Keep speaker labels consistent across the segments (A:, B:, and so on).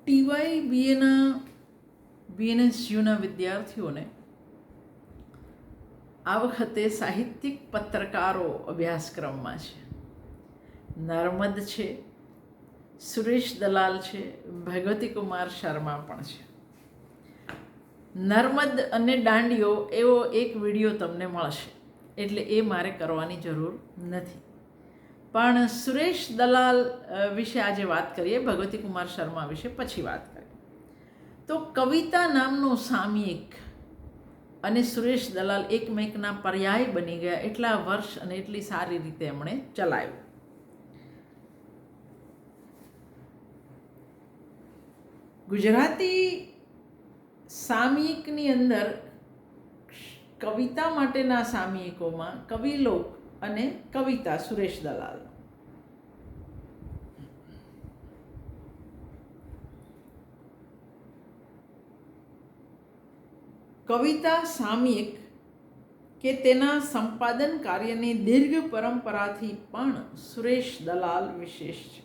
A: ટીવાય બીએનએસયુના વિદ્યાર્થીઓને આ વખતે સાહિત્યિક પત્રકારો અભ્યાસક્રમમાં છે. નર્મદ છે, સુરેશ દલાલ છે, ભગવતી કુમાર શર્મા પણ છે. નર્મદ અને દાંડિયો એવો એક વિડીયો તમને મળશે, એટલે એ મારે કરવાની જરૂર નથી. પણ સુરેશ દલાલ વિશે આજે વાત કરીએ, ભગવતી કુમાર શર્મા વિશે પછી વાત કરીએ. તો કવિતા નામનું સામયિક અને સુરેશ દલાલ એકમેકના પર્યાય બની ગયા. એટલા વર્ષ અને એટલી સારી રીતે એમણે ચલાવ્યું. ગુજરાતી સામયિકની અંદર કવિતા માટેના સામયિકોમાં કવિલોક અને કવિતા સુરેશ દલાલ. કવિતા સામયિક કે તેના સંપાદન કાર્યની દીર્ઘ પરંપરાથી પણ સુરેશ દલાલ વિશેષ છે.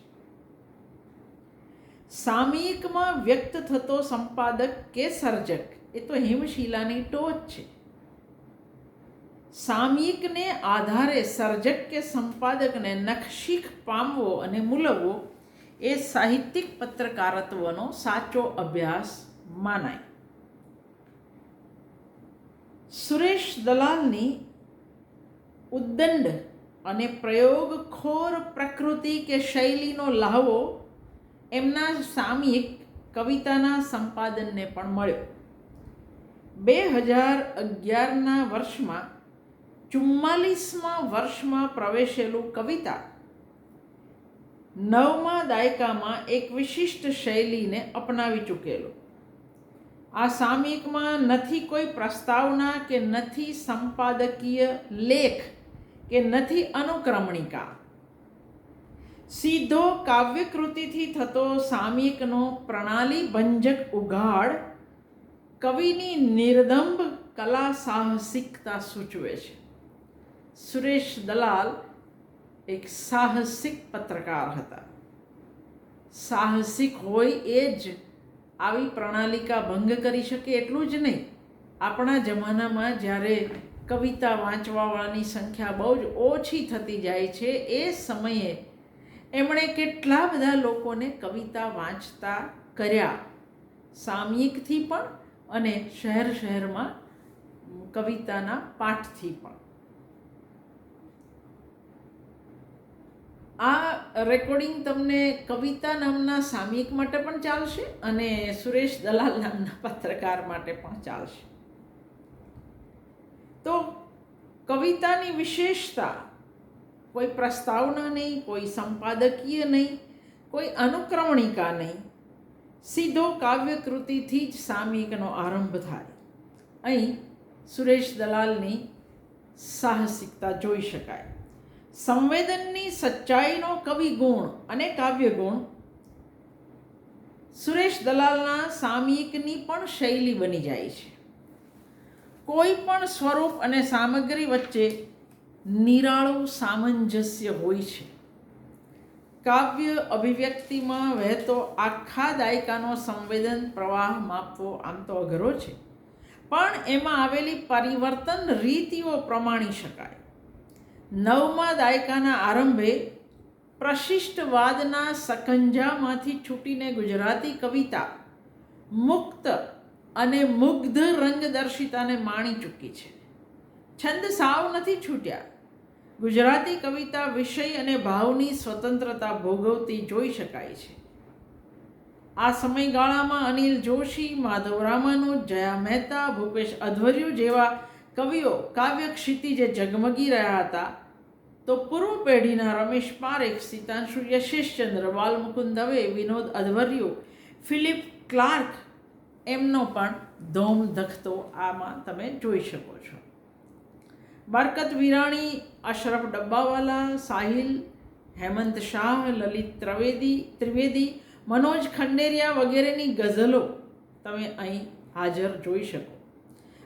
A: સામયિકમાં વ્યક્ત થતો સંપાદક કે સર્જક એ તો હિમશિલાની ટોચ છે. સામયિકને આધારે સર્જક કે સંપાદકને નખશીખ પામવો અને મૂલવવો એ સાહિત્યિક પત્રકારત્વનો સાચો અભ્યાસ માનાય. સુરેશ દલાલની ઉદ્દંડ અને પ્રયોગખોર પ્રકૃતિ કે શૈલીનો લહાવો એમના સામયિક કવિતાના સંપાદનને પણ મળ્યો. 2011ના વર્ષમાં 44મા વર્ષમાં પ્રવેશેલું કવિતા 9મા દાયકામાં એક વિશિષ્ટ શૈલીને અપનાવી ચૂકેલું. આ સામયિકમાં નથી કોઈ પ્રસ્તાવના કે નથી સંપાદકીય લેખ કે નથી અનુક્રમણિકા. સીધો કાવ્યકૃતિથી થતો સામયિકનો પ્રણાલીભંજક ઉઘાડ કવિની નિર્દંભ કલા સાહસિકતા સૂચવે છે. સુરેશ દલાલ એક સાહસિક પત્રકાર હતા. સાહસિક હોય એ જ આવી પ્રણાલિકા ભંગ કરી શકે એટલું જ નહીં. આપણા જમાનામાં જ્યારે કવિતા વાંચવાવાળાની સંખ્યા બહુ જ ઓછી થતી જાય છે, એ સમયે એમણે કેટલા બધા લોકોને કવિતા વાંચતા કર્યા, સામયિકથી પણ અને શહેર શહેરમાં કવિતાના પાઠથી પણ. આ રેકોર્ડિંગ તમને કવિતા નામના સામયિક માટે પણ ચાલશે અને સુરેશ દલાલ નામના પત્રકાર માટે પણ ચાલશે. તો કવિતાની વિશેષતા કોઈ પ્રસ્તાવના નહીં, કોઈ સંપાદકીય નહીં, કોઈ અનુક્રમણિકા નહીં, સીધો કાવ્યકૃતિથી જ સામયિકનો આરંભ થાય. અહીં સુરેશ દલાલની સાહસિકતા જોઈ શકાય. સંવેદનની સચ્ચાઈનો કવિ ગુણ અને કાવ્ય ગુણ સુરેશ દલાલના સામયિકની પણ શૈલી બની જાય છે. કોઈ પણ સ્વરૂપ અને સામગ્રી વચ્ચે નિરાળું સામંજસ્ય હોય છે. કાવ્ય અભિવ્યક્તિમાં વહેતો આખા દાયકાનો સંવેદન પ્રવાહ માપવો આમ તો અઘરો છે, પણ એમાં આવેલી પરિવર્તન રીતિઓ પ્રમાણી શકાય. 9મા દાયકાના આરંભે પ્રશિષ્ટવાદના સકંજામાંથી છૂટીને ગુજરાતી કવિતા મુક્ત અને મુગ્ધ રંગદર્શિતાને માણી ચૂકી છે. છંદ સાવ નથી છૂટ્યા. ગુજરાતી કવિતા વિષય અને ભાવની સ્વતંત્રતા ભોગવતી જોઈ શકાય છે. આ સમયગાળામાં અનિલ જોશી, માધવ રામાનુજ, જયા મહેતા, ભૂપેશ અધ્વર્યુ જેવા કવિઓ કાવ્ય ક્ષિતિજે ઝગમગી રહ્યા હતા, તો પૂર્વ પેઢીના રમેશ પારેખ, સીતાંશુ યશેશચંદ્ર, બાલમુકુંદ દવે, વિનોદ અધ્વર્યુ, ફિલિપ ક્લાર્ક એમનો પણ ધોમ ધખતો આમાં તમે જોઈ શકો છો. બરકત વિરાણી, અશરફ ડબ્બાવાલા, સાહિલ, હેમંત શાહ, લલિત ત્રિવેદી, મનોજ ખંડેરિયા વગેરેની ગઝલો તમે અહીં હાજર જોઈ શકો.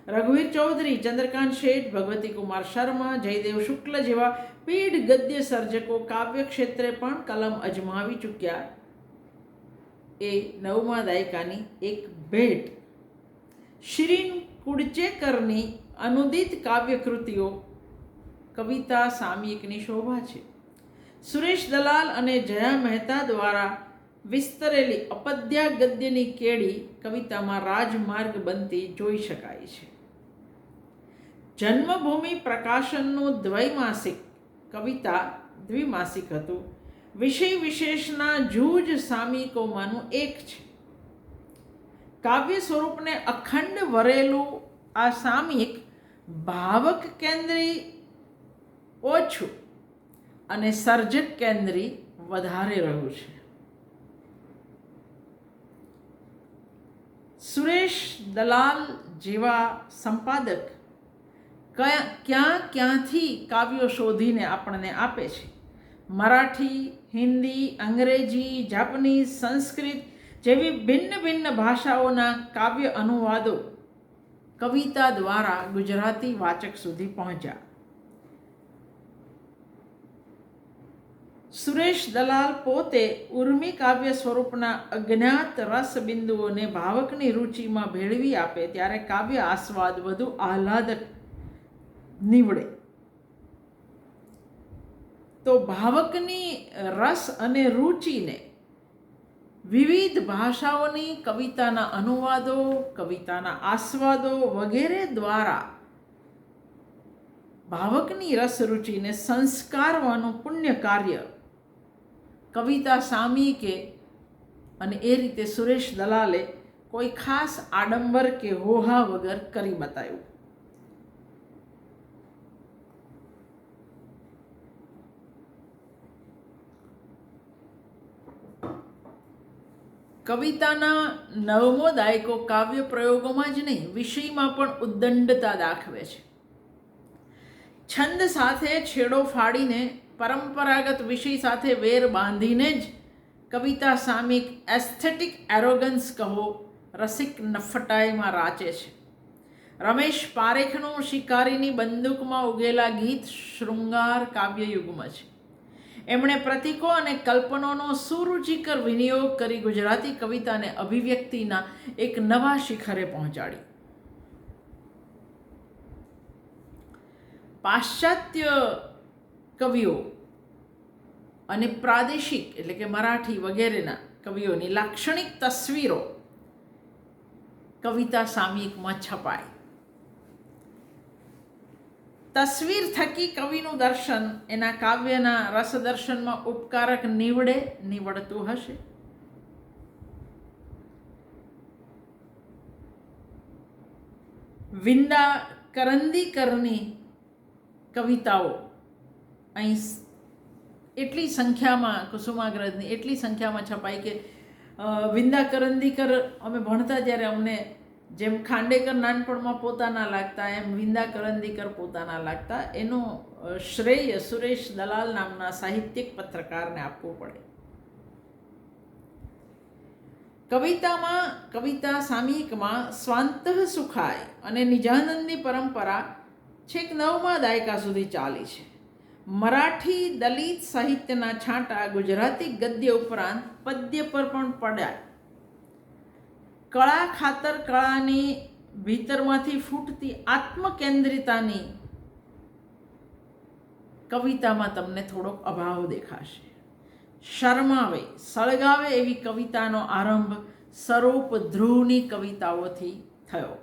A: રઘુવીર ચૌધરી, ચંદ્રકાંત શેઠ, ભગવતી કુમાર શર્મા, જયદેવ શુક્લ જેવા પીઢ ગદ્ય સર્જકો કાવ્ય ક્ષેત્રે પણ કલમ અજમાવી ચૂક્યા. એ 9મા દાયકાની એક ભેટ. શિરીન કુડચેકરની અનુદિત કાવ્યકૃતિઓ કવિતા સામયિકની શોભા છે. સુરેશ દલાલ અને જયા મહેતા દ્વારા વિસ્તરેલી અપદ્યા ગદ્યની કેડી કવિતામાં રાજમાર્ગ બનતી જોઈ શકાય છે. જન્મભૂમિ પ્રકાશનનું દ્વૈમાસિક કવિતા દ્વિમાસિક હતું. વિષય વિશેષના જૂજ સામયિકોમાંનું એક છે. કાવ્ય સ્વરૂપને અખંડ વરેલું આ સામયિક ભાવક કેન્દ્રી ઓછું અને સર્જક કેન્દ્રી વધારે રહ્યું છે. સુરેશ દલાલ જેવા સંપાદક ક્યાંથી કાવ્યો શોધીને આપણને આપે છે. મરાઠી, હિન્દી, અંગ્રેજી, જાપાનીઝ, સંસ્કૃત જેવી ભિન્ન ભિન્ન ભાષાઓના કાવ્ય અનુવાદો કવિતા દ્વારા ગુજરાતી વાચક સુધી પહોંચ્યા. સુરેશ દલાલ પોતે ઉર્મી કાવ્ય સ્વરૂપના અજ્ઞાત રસબિંદુઓને ભાવકની રુચિમાં ભેળવી આપે ત્યારે કાવ્ય આસ્વાદ વધુ આહ્લાદક નીવડે. તો ભાવકની રસ અને રુચિને વિવિધ ભાષાઓની કવિતાના અનુવાદો, કવિતાના આસ્વાદો વગેરે દ્વારા ભાવકની રસરુચિને સંસ્કારવાનું પુણ્ય કાર્ય કવિતા સામયિકે અને એ રીતે સુરેશ દલાલે કોઈ ખાસ આડંબર કે હોહા વગર કરી બતાવ્યું. કવિતાના 9મો દાયકો કાવ્ય પ્રયોગોમાં જ નહીં વિષયમાં પણ ઉદ્દંડતા દાખવે છે. છંદ સાથે છેડો ફાડીને પરંપરાગત વિષય સાથે વેર બાંધીને જ કવિતા સામયિક એસ્થેટિક એરોગન્સ કહો રસિક નફટાઈમાં રાચે છે. રમેશ પારેખનું શિકારીની બંદૂકમાં ઉગેલા ગીત શૃંગાર કાવ્યયુગમાં છે. એમણે પ્રતીકો અને કલ્પનાનો સુરુચિકર વિનિયોગ કરી ગુજરાતી કવિતાને અભિવ્યક્તિના એક નવા શિખરે પહોંચાડી. પાશ્ચાત્ય કવિઓ અને પ્રાદેશિક એટલે કે મરાઠી વગેરેના કવિઓની લાક્ષણિક તસવીરો કવિતા સામયિકમાં છપાય. તસવીર થકી કવિનું દર્શન એના કાવ્યના રસદર્શનમાં ઉપકારક નીવડતું હશે. વિંદા કરંદીકરની કવિતાઓ અહીં એટલી સંખ્યામાં કુસુમાગ્રજની એટલી સંખ્યામાં છપાઈ કે વિંદા કરંદીકર અમે ભણતા જ્યારે અમને જેમ ખાંડેકર નાનપણમાં પોતાના લાગતા એમ વિંદા કરંદીકર પોતાના લાગતા એનો શ્રેય સુરેશ દલાલ નામના સાહિત્યિક પત્રકારને આપવું પડે. કવિતા સામયિકમાં સ્વાંતઃ સુખાય અને નિજાનંદની પરંપરા છેક 9મા દાયકા સુધી ચાલી છે. મરાઠી દલિત સાહિત્યના છાંટા ગુજરાતી ગદ્ય ઉપરાંત પદ્ય પર પણ પડ્યા. કળા ખાતર કળાની ભીતરમાંથી ફૂટતી આત્મકેન્દ્રિતાની કવિતામાં તમને થોડોક અભાવ દેખાશે. શરમાવે સળગાવે એવી કવિતાનો આરંભ સ્વરૂપ ધ્રુવની કવિતાઓથી થયો.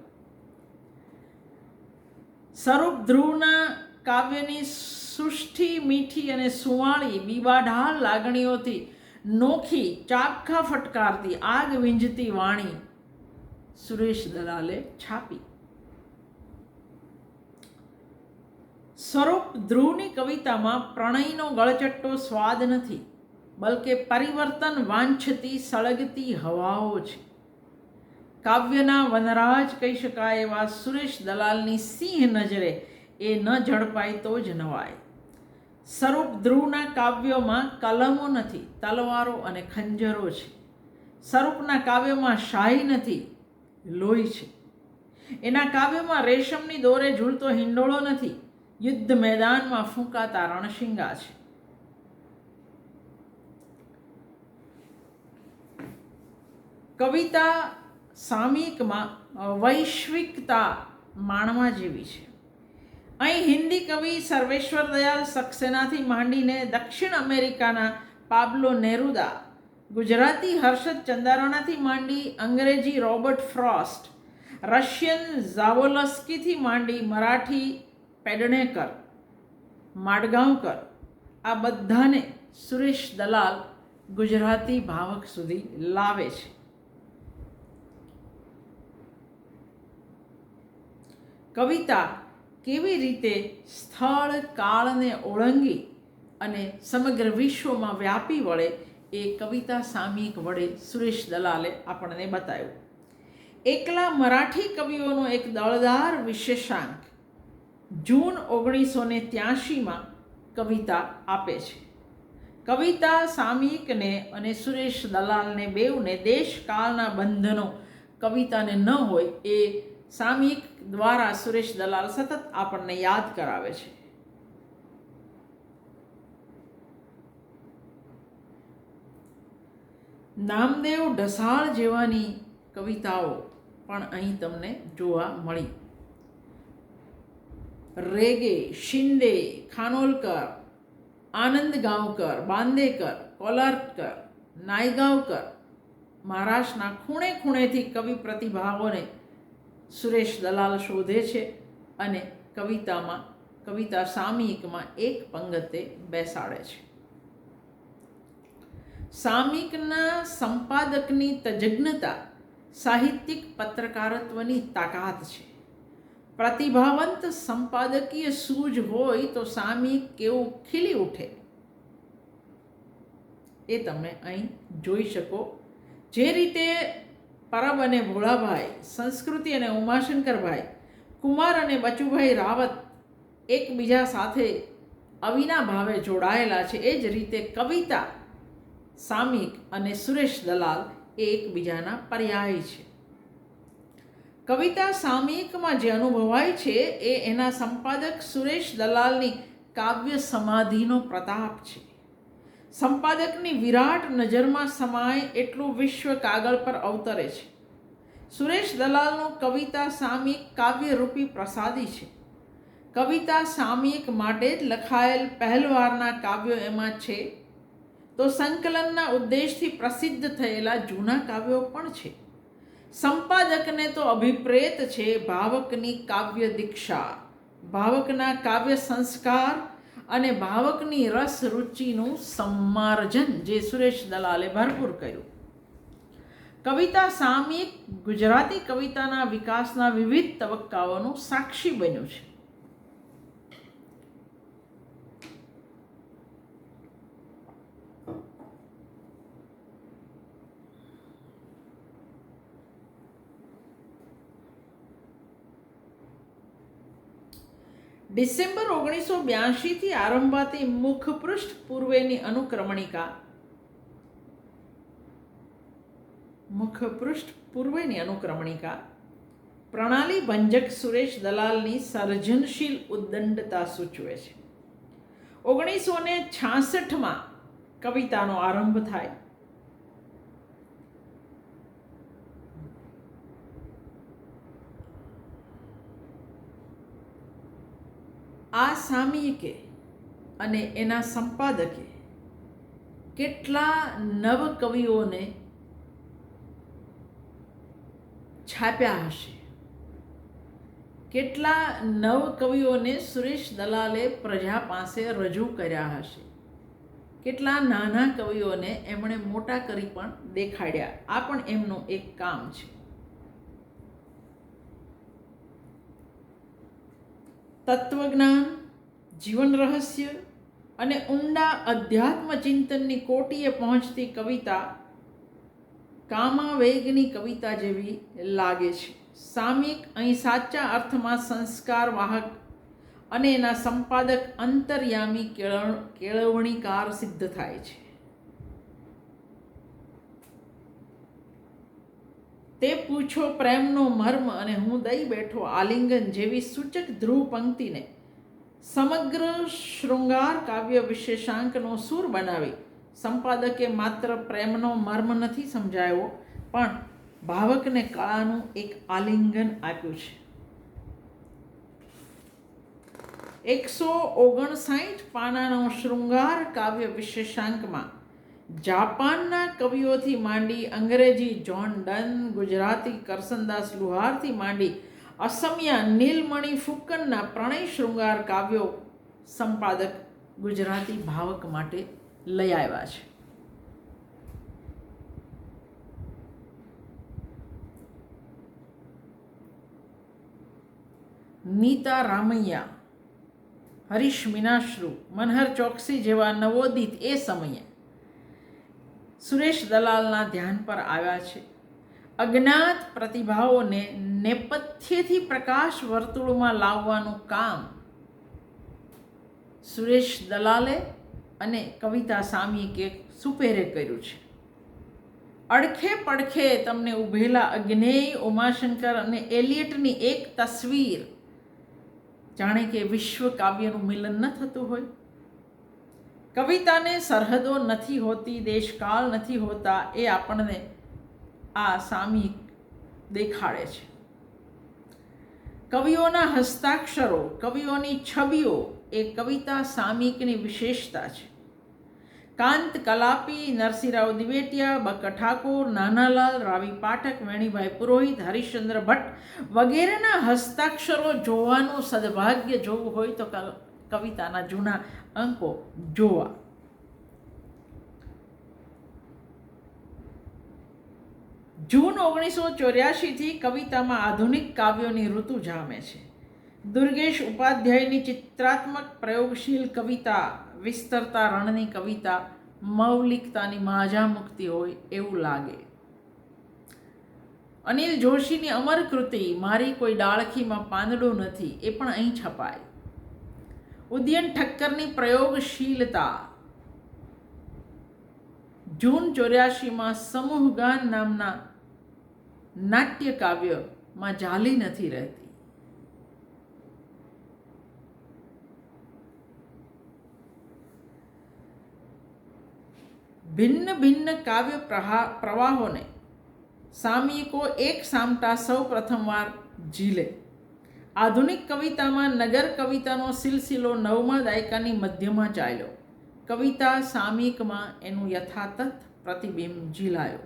A: સ્વરૂપ ધ્રુવના કાવ્યની સુષ્ઠી મીઠી અને સુવાળી બીબાઢાળ લાગણીઓથી નોખી ચાબખા ફટકારતી આગ વિંજતી વાણી સુરેશ દલાલે છાપી. સ્વરૂપ ધ્રુવની કવિતામાં પ્રણયનો ગળચટ્ટો સ્વાદ નથી, બલકે પરિવર્તન વાંછતી સળગતી હવાઓ છે. કાવ્યના વનરાજ કહી શકાય એવા સુરેશ દલાલની સિંહ નજરે એ ન ઝડપાય તો જ નવાય. સ્વરૂપ ધ્રુવના કાવ્યોમાં કલમો નથી, તલવારો અને ખંજરો છે. સ્વરૂપના કાવ્યોમાં શાહી નથી, લોહી છે. એના કાવ્યોમાં રેશમની દોરે ઝૂલતો હિંડોળો નથી, યુદ્ધ મેદાનમાં ફૂંકાતા રણશિંગા છે. કવિતા સામયિકમાં વૈશ્વિકતા માણવા જેવી છે. અહીં હિન્દી કવિ સર્વેશ્વર દયાલ સક્સેનાથી માંડીને દક્ષિણ અમેરિકાના પાબ્લો નેરુદા, ગુજરાતી હર્ષદ ચંદારાણાથી માંડી અંગ્રેજી રોબર્ટ ફ્રોસ્ટ, રશિયન ઝાવોલસ્કીથી માંડી મરાઠી પેડણેકર, માડગાંવકર, આ બધાને સુરેશ દલાલ ગુજરાતી ભાવક સુધી લાવે છે. કવિતા કેવી રીતે સ્થળ કાળને ઓળંગી અને સમગ્ર વિશ્વમાં વ્યાપી વળે એ કવિતા સામયિક વડે સુરેશ દલાલે આપણને બતાવ્યું. એકલા મરાઠી કવિઓનો એક દળદાર વિશેષાંક જૂન 1983માં કવિતા આપે છે. કવિતા સામયિકને અને સુરેશ દલાલને બેઉને દેશકાળના બંધનો કવિતાને ન હોય એ સામયિક દ્વારા સુરેશ દલાલ સતત આપણને યાદ કરાવે છે. નામદેવ ઢસાળ જેવાની કવિતાઓ પણ અહીં તમને જોવા મળી. રેગે, શિંદે, ખાનોલકર, આનંદ ગાંવકર, બાંદેકર, કોલારકર, નાયગાંવકર, મહારાષ્ટ્રના ખૂણે ખૂણેથી કવિ પ્રતિભાઓને સુરેશ દલાલ શોધે છે અને કવિતા સામયિકમાં એક પંગતે બેસાડે છે. સામયિકના સંપાદકની તજજ્ઞતા સાહિત્યિક પત્રકારત્વની તાકાત છે. પ્રતિભાવંત સંપાદકીય સૂઝ હોય તો સામયિક કેવું ખીલી ઉઠે એ તમે અહીં જોઈ શકો. જે રીતે પરબ અને ભોળાભાઈ, સંસ્કૃતિ અને ઉમાશંકરભાઈ, કુમાર અને બચુભાઈ રાવત એકબીજા સાથે અવિના ભાવે જોડાયેલા છે, એ જ રીતે કવિતા સામયિક અને સુરેશ દલાલ એ એકબીજાના પર્યાય છે. કવિતા સામયિકમાં જે અનુભવાય છે એ એના સંપાદક સુરેશ દલાલની કાવ્ય સમાધિનો પ્રતાપ છે. સંપાદકની વિરાટ નજરમાં સમાય એટલું વિશ્વ કાગળ પર અવતરે છે. સુરેશ દલાલનું કવિતા સામયિક કાવ્યરૂપી પ્રસાદી છે. કવિતા સામયિક માટે જ લખાયેલ પહેલવારના કાવ્યો એમાં છે, તો સંકલનના ઉદ્દેશથી પ્રસિદ્ધ થયેલા જૂના કાવ્યો પણ છે. સંપાદકને તો અભિપ્રેત છે ભાવકની કાવ્ય દીક્ષા, ભાવકના કાવ્ય સંસ્કાર અને ભાવકની રસ રુચિનું સંમાર્જન, જે સુરેશ દલાલે ભરપૂર કર્યું. કવિતા સામયિક ગુજરાતી કવિતાના વિકાસના વિવિધ તબક્કાઓનું સાક્ષી બન્યું છે. ડિસેમ્બર 1982થી આરંભાતી મુખપૃષ્ઠ પૂર્વેની અનુક્રમણિકા પ્રણાલી ભંજક સુરેશ દલાલની સર્જનશીલ ઉદ્દંડતા સૂચવે છે. 1966માં કવિતાનો આરંભ થાય. આ સામયિકે અને એના સંપાદકે કેટલા નવ કવિઓને છાપ્યા હશે, કેટલા નવ કવિઓને સુરેશ દલાલે પ્રજા પાસે રજૂ કર્યા હશે, કેટલા નાના કવિઓને એમણે મોટા કરી પણ દેખાડ્યા. આ પણ એમનું એક કામ છે. તત્વજ્ઞાન, જીવન રહસ્ય અને ઊંડા અધ્યાત્મ ચિંતનની કોટીએ પહોંચતી કવિતા કામાવેગની કવિતા જેવી લાગે છે. સામયિક અહીં સાચા અર્થમાં સંસ્કાર વાહક અને એના સંપાદક અંતર્યામી કેળવણીકાર સિદ્ધ થાય છે. તે પૂછો પ્રેમનો મર્મ અને હું દઈ બેઠો આલિંગન જેવી સૂચક ધ્રુવ પંક્તિને સમગ્ર શૃંગાર કાવ્ય વિશેષાંકનો સૂર બનાવી સંપાદકે માત્ર પ્રેમનો મર્મ નથી સમજાવ્યો, પણ ભાવકને કળાનું એક આલિંગન આપ્યું છે. 159 પાનાનો શૃંગાર કાવ્ય વિશેષાંકમાં જાપાનના કવિઓથી માંડી અંગ્રેજી જ્હોન ડન, ગુજરાતી કરસનદાસ લુહારથી માંડી અસમિયા નીલમણિ ફુકનના પ્રણય શૃંગાર કાવ્યો સંપાદક ગુજરાતી ભાવક માટે લઈ આવ્યા છે. નીતા રામૈયા, હરીશ મીનાશ્રુ, મનહર ચોકસી જેવા નવોદિત એ સમયે સુરેશ દલાલના ધ્યાન પર આવ્યા છે. અજ્ઞાત પ્રતિભાઓને નેપથ્યથી પ્રકાશ વર્તુળમાં લાવવાનું કામ સુરેશ દલાલે અને કવિતા સામયિકે સુપેરે કર્યું છે. અડખે પડખે તમને ઉભેલા અજ્ઞેય ઉમાશંકર અને એલિયટની એક તસવીર, જાણે કે વિશ્વ કાવ્યનું મિલન ન થતું હોય. કવિતાને સરહદો નથી હોતી, દેશકાળ નથી હોતા, એ આપણને આ સામયિક દેખાડે છે. કવિઓના હસ્તાક્ષરો, કવિઓની છબીઓ એ કવિતા સામયિકની વિશેષતા છે. કાંત કલાપી, નરસિંહરાવ દિવેટિયા, બક ઠાકોર, નાનાલાલ, રાવી પાઠક, વેણીભાઈ પુરોહિત, હરિશ્ચંદ્ર ભટ્ટ વગેરેના હસ્તાક્ષરો જોવાનું સદભાગ્ય જોવું હોય તો કવિતાના જૂના અંકો જોવા. જૂન 1984થી કવિતામાં આધુનિક કાવ્યોની ઋતુ જામે છે. દુર્ગેશ ઉપાધ્યાયની ચિત્રાત્મક પ્રયોગશીલ કવિતા, વિસ્તરતા રણની કવિતા મૌલિકતાની માજા મુક્તિ હોય એવું લાગે. અનિલ જોશીની અમર કૃતિ મારી કોઈ ડાળખીમાં પાંદડું નથી એ પણ અહીં છપાય. ઉદયન ઠક્કરની પ્રયોગશીલતા જૂન 84માં સમૂહગાન નામના નાટ્ય કાવ્યમાં ઝાલી નથી રહેતી. ભિન્ન ભિન્ન કાવ્ય પ્રવાહોને સામયિકો એક સામટા સૌ પ્રથમવાર ઝીલે. આધુનિક કવિતામાં નગર કવિતાનો સિલસિલો 9મા દાયકાની મધ્યમાં ચાલ્યો. કવિતા સામયિકમાં એનું યથાતથ પ્રતિબિંબ ઝીલાયો.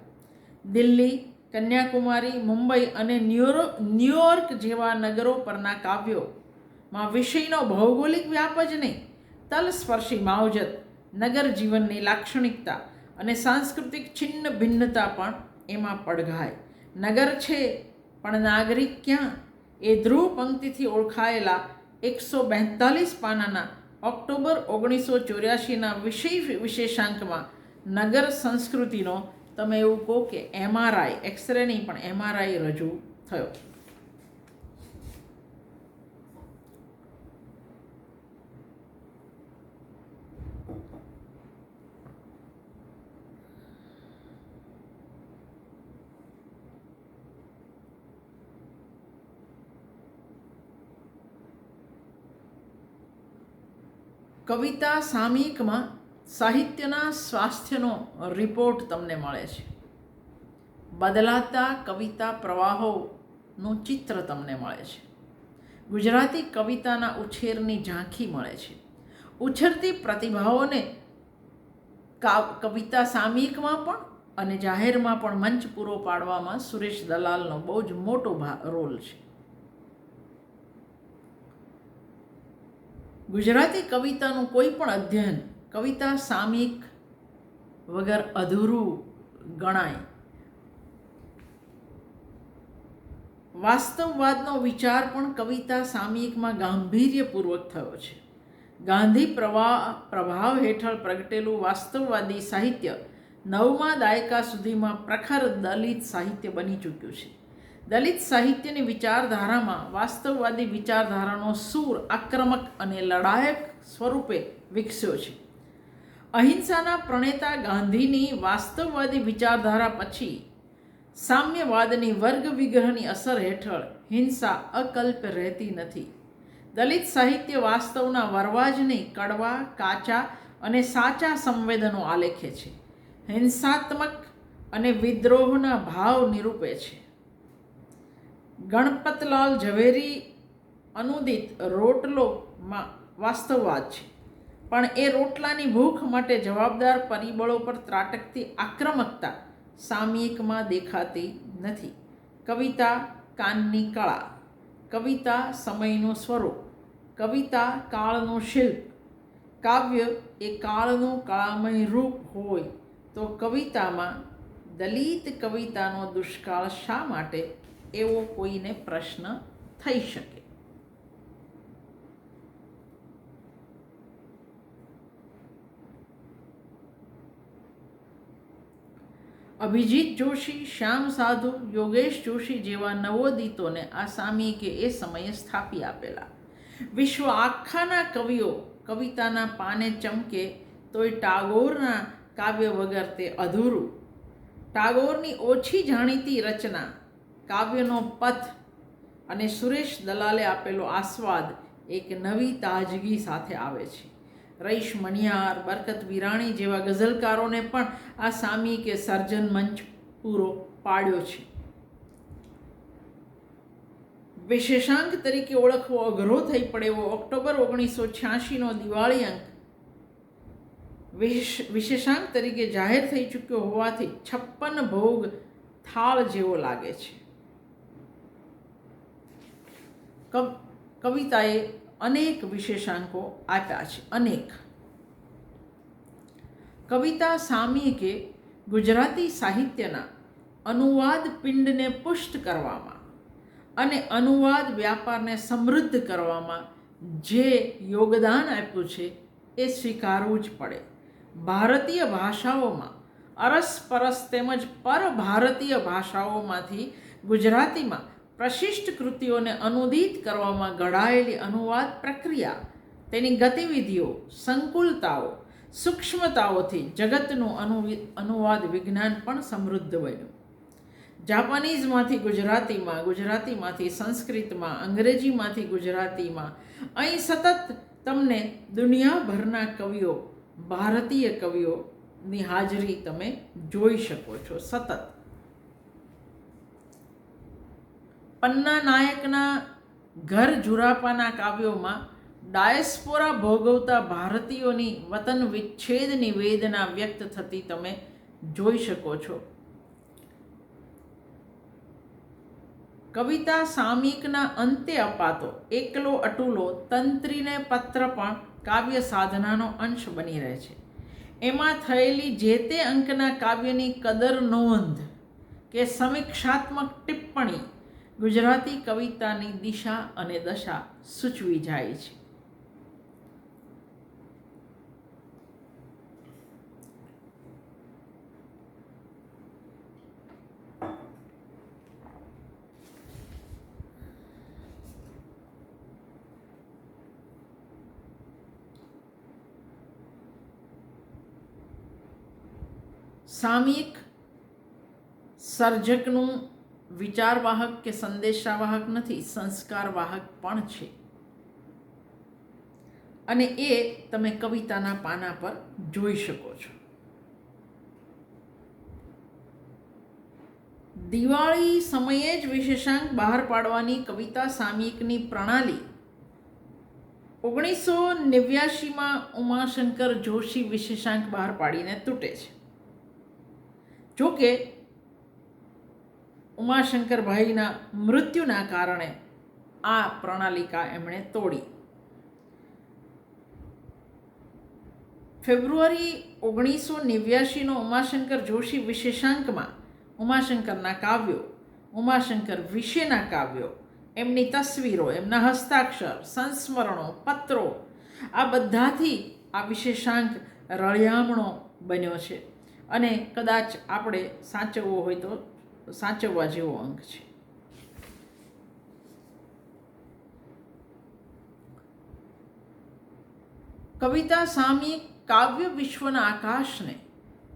A: દિલ્હી, કન્યાકુમારી, મુંબઈ અને ન્યુયોર્ક જેવા નગરો પરના કાવ્યોમાં વિષયનો ભૌગોલિક વ્યાપ જ નહીં, તલસ્પર્શી માવજત, નગર જીવનની લાક્ષણિકતા અને સાંસ્કૃતિક છિન્ન ભિન્નતા પણ એમાં પડઘાય. નગર છે પણ નાગરિક ક્યાં? એ ધ્રુવ પંક્તિથી ઓળખાયેલા 142 પાનાના ઓક્ટોબર 1984ના વિષય વિશેષાંકમાં નગર સંસ્કૃતિનો તમે એવું કહો કે એમઆરઆઈ, એક્સરે નહીં પણ એમઆરઆઈ રજૂ થયો. કવિતા સામયિકમાં સાહિત્યના સ્વાસ્થ્યનો રિપોર્ટ તમને મળે છે. બદલાતા કવિતા પ્રવાહોનું ચિત્ર તમને મળે છે. ગુજરાતી કવિતાના ઉછેરની ઝાંખી મળે છે. ઉછરતી પ્રતિભાઓને કવિતા સામયિકમાં પણ અને જાહેરમાં પણ મંચ પૂરો પાડવામાં સુરેશ દલાલનો બહુ જ મોટો રોલ છે. ગુજરાતી કવિતાનું કોઈ પણ અધ્યયન કવિતા સામયિક વગર અધૂરું ગણાય. વાસ્તવવાદનો વિચાર પણ કવિતા સામયિકમાં ગાંભીર્યપૂર્વક થયો છે. ગાંધી પ્રભાવ હેઠળ પ્રગટેલું વાસ્તવવાદી સાહિત્ય 9મા દાયકા સુધીમાં પ્રખર દલિત સાહિત્ય બની ચૂક્યું છે. દલિત સાહિત્યની વિચારધારામાં વાસ્તવવાદી વિચારધારાનો સૂર આક્રમક અને લડાયક સ્વરૂપે વિકસ્યો છે. અહિંસાના પ્રણેતા ગાંધીની વાસ્તવવાદી વિચારધારા પછી સામ્યવાદની વર્ગ વિગ્રહની અસર હેઠળ હિંસા અકલ્પ રહેતી નથી. દલિત સાહિત્ય વાસ્તવના વરવા જ નહીં, કડવા, કાચા અને સાચા સંવેદનો આલેખે છે. હિંસાત્મક અને વિદ્રોહના ભાવ નિરૂપે છે. ગણપતલાલ ઝવેરી અનુદિત રોટલોમાં વાસ્તવવાદ છે, પણ એ રોટલાની ભૂખ માટે જવાબદાર પરિબળો પર ત્રાટકતી આક્રમકતા સામયિકમાં દેખાતી નથી. કવિતા કાનની કળા, કવિતા સમયનું સ્વરૂપ, કવિતા કાળનું શિલ્પ. કાવ્ય એ કાળનું કળામય રૂપ હોય તો કવિતામાં દલિત કવિતાનો દુષ્કાળ શા માટે, એવો કોઈને પ્રશ્ન થઈ શકે. અભિજીત જોશી, શ્યામ સાધુ, યોગેશ જોશી જેવા નવોદિતોને આ સામયિકે એ સમયે સ્થાપી આપેલા. વિશ્વ આખાના કવિઓ કવિતાના પાને ચમકે તોય ટાગોરના કાવ્ય વગર તે અધૂરું. ટાગોરની ઓછી જાણીતી રચના કાવ્યનો પથ અને સુરેશ દલાલે આપેલો આસ્વાદ એક નવી તાજગી સાથે આવે છે. રઈશ મણિયાર, બરકત વિરાણી જેવા ગઝલકારોને પણ આ સામયિકે સર્જન મંચ પૂરો પાડ્યો છે. વિશેષાંક તરીકે ઓળખવો અઘરો થઈ પડે એવો ઓક્ટોબર 1986નો દિવાળી અંક વિશેષાંક તરીકે જાહેર થઈ ચૂક્યો હોવાથી 56 ભોગ થાળ જેવો લાગે છે. કવિતાએ અનેક વિશેષાંકો આપ્યા છે. કવિતા સામયિકે ગુજરાતી સાહિત્યના અનુવાદ પિંડને પુષ્ટ કરવામાં અને અનુવાદ વ્યાપારને સમૃદ્ધ કરવામાં જે યોગદાન આપ્યું છે એ સ્વીકારવું જ પડે. ભારતીય ભાષાઓમાં અરસપરસ તેમજ પરભારતીય ભાષાઓમાંથી ગુજરાતીમાં પ્રશિષ્ટ કૃતિઓને અનુદિત કરવામાં ઘડાયેલી અનુવાદ પ્રક્રિયા, તેની ગતિવિધિઓ, સંકુલતાઓ, સૂક્ષ્મતાઓથી જગતનું અનુવાદ વિજ્ઞાન પણ સમૃદ્ધ બન્યું. જાપાનીઝમાંથી ગુજરાતીમાં, ગુજરાતીમાંથી સંસ્કૃતમાં, અંગ્રેજીમાંથી ગુજરાતીમાં, અહીં સતત તમને દુનિયાભરના કવિઓ, ભારતીય કવિઓની હાજરી તમે જોઈ શકો છો. સતત પન્ના નાયકના ઘર ઝુરાપાના કાવ્યોમાં ડાયસ્પોરા ભોગવતા ભારતીયોની વતન વિચ્છેદની વેદના વ્યક્ત થતી તમે જોઈ શકો છો. કવિતા સામયિકના અંતે અપાતો એકલો અટુલો તંત્રીને પત્ર પણ કાવ્ય સાધનાનો અંશ બની રહે છે. એમાં થયેલી જે તે અંકના કાવ્યની કદર નોંધ કે સમીક્ષાત્મક ટિપ્પણી ગુજરાતી કવિતાની દિશા અને દશા સૂચવી જાય છે. સામયિક સર્જકનું વિચારવાહક કે સંદેશાવાહક નથી, સંસ્કારવાહક પણ છે. અને એ તમે કવિતાના પાના પર જોઈ શકો છો. દિવાળી સમયે જ વિશેષાંક બહાર પાડવાની કવિતા સામયિકની પ્રણાલી 1989માં ઉમાશંકર જોશી વિશેષાંક બહાર પાડીને તૂટે છે. જોકે ઉમાશંકરભાઈના મૃત્યુના કારણે આ પ્રણાલિકા એમણે તોડી. ફેબ્રુઆરી 1989નો ઉમાશંકર જોશી વિશેષાંકમાં ઉમાશંકરના કાવ્યો, ઉમાશંકર વિશેના કાવ્યો, એમની તસવીરો, એમના હસ્તાક્ષર, સંસ્મરણો, પત્રો, આ બધાથી આ વિશેષાંક રળિયામણો બન્યો છે અને કદાચ આપણે સાચવવો હોય તો સાચવવા જેવો અંક છે. કવિતા સામયિક કાવ્ય વિશ્વના આકાશને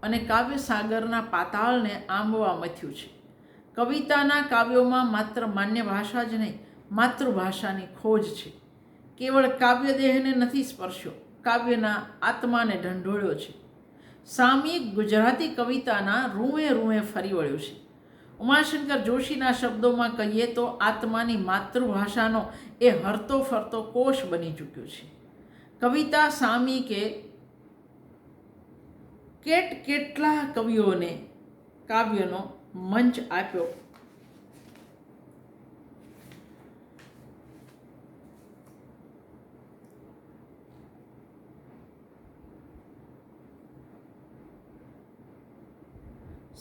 A: અને કાવ્ય સાગરના પાતાળને આંબવા મથ્યું છે. કવિતાના કાવ્યોમાં માત્ર માન્ય ભાષા જ નહીં, માતૃભાષાની ખોજ છે. કેવળ કાવ્ય દેહને નથી સ્પર્શ્યો, કાવ્યના આત્માને ઢંઢોળ્યો છે. સામયિક ગુજરાતી કવિતાના રૂએ રૂએ ફરી વળ્યું છે. ઉમાશંકર જોશીના શબ્દોમાં કહીએ તો આત્માની માતૃભાષાનો એ હરતો ફરતો કોષ બની ચૂક્યો છે. કવિતા સામયિકે કેટલા કવિઓને કાવ્યનો મંચ આપ્યો.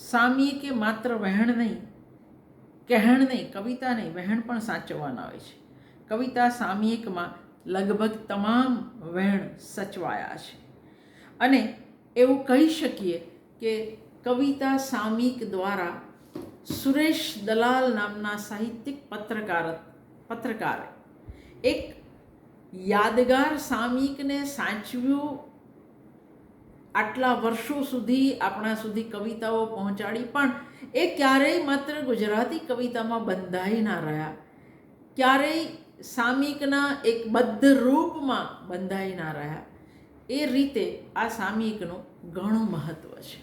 A: સામયિકે માત્ર વહેણ નહીં, કહેણ નહીં, કવિતા નહીં, વહેણ પણ સાચવવાના હોય છે. કવિતા સામયિકમાં લગભગ તમામ વહેણ સચવાયા છે અને એવું કહી શકીએ કે કવિતા સામયિક દ્વારા સુરેશ દલાલ નામના સાહિત્યિક પત્રકારે એક યાદગાર સામયિકને સાચવ્યું, આટલા વર્ષો સુધી આપણા સુધી કવિતાઓ પહોંચાડી, પણ એ ક્યારેય માત્ર ગુજરાતી કવિતામાં બંધાઈ ના રહ્યા, ક્યારેય સામયિકના એક બદ્ધ રૂપમાં બંધાઈ ના રહ્યા. એ રીતે આ સામયિકનું ઘણું મહત્ત્વ છે.